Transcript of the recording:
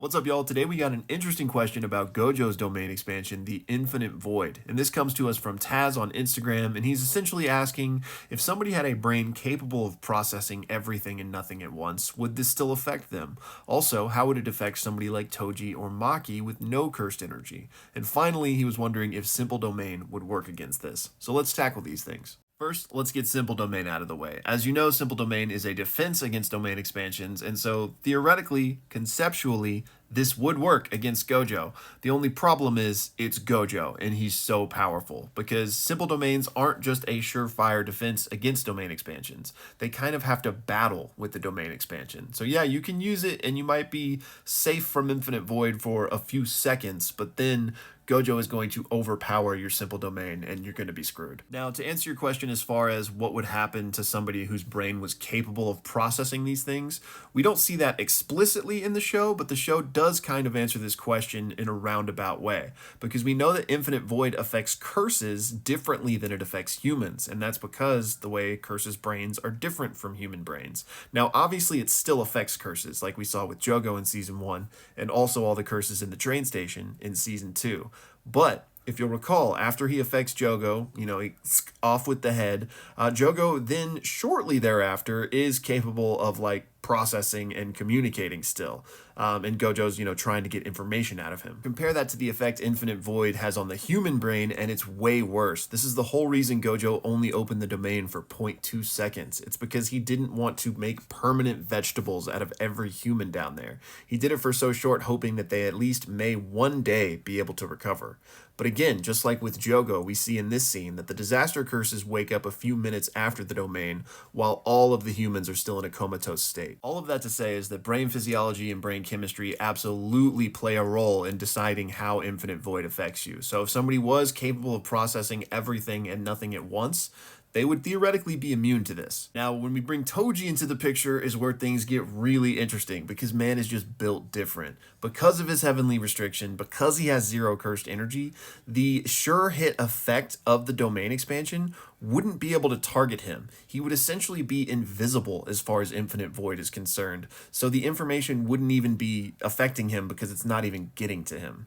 What's up, y'all? Today we got an interesting question about Gojo's domain expansion, the Infinite Void. And this comes to us from Taz on Instagram, and he's essentially asking if somebody had a brain capable of processing everything and nothing at once, would this still affect them? Also, how would it affect somebody like Toji or Maki with no cursed energy? And finally, he was wondering if Simple Domain would work against this. So let's tackle these things. First, let's get Simple Domain out of the way. As you know, Simple Domain is a defense against domain expansions, and so theoretically, conceptually, this would work against Gojo. The only problem is it's Gojo, and he's so powerful, because simple domains aren't just a surefire defense against domain expansions. They kind of have to battle with the domain expansion. So yeah, you can use it, and you might be safe from Infinite Void for a few seconds, but then Gojo is going to overpower your simple domain and you're going to be screwed. Now, to answer your question as far as what would happen to somebody whose brain was capable of processing these things, we don't see that explicitly in the show, but the show does kind of answer this question in a roundabout way, because we know that Infinite Void affects curses differently than it affects humans, and that's because the way curses' brains are different from human brains. Now, obviously, it still affects curses, like we saw with Jogo in Season 1, and also all the curses in the train station in Season 2. But if you'll recall, after he affects Jogo, he's off with the head. Jogo then shortly thereafter is capable of processing and communicating still. And Gojo's, trying to get information out of him. Compare that to the effect Infinite Void has on the human brain, and it's way worse. This is the whole reason Gojo only opened the domain for 0.2 seconds. It's because he didn't want to make permanent vegetables out of every human down there. He did it for so short, hoping that they at least may one day be able to recover. But again, just like with Jogo, we see in this scene that the disaster curses wake up a few minutes after the domain, while all of the humans are still in a comatose state. All of that to say is that brain physiology and brain chemistry absolutely play a role in deciding how Infinite Void affects you. So if somebody was capable of processing everything and nothing at once, they would theoretically be immune to this. Now, when we bring Toji into the picture is where things get really interesting, because man is just built different. Because of his heavenly restriction, because he has zero cursed energy, the sure hit effect of the domain expansion wouldn't be able to target him. He would essentially be invisible as far as Infinite Void is concerned, so the information wouldn't even be affecting him because it's not even getting to him.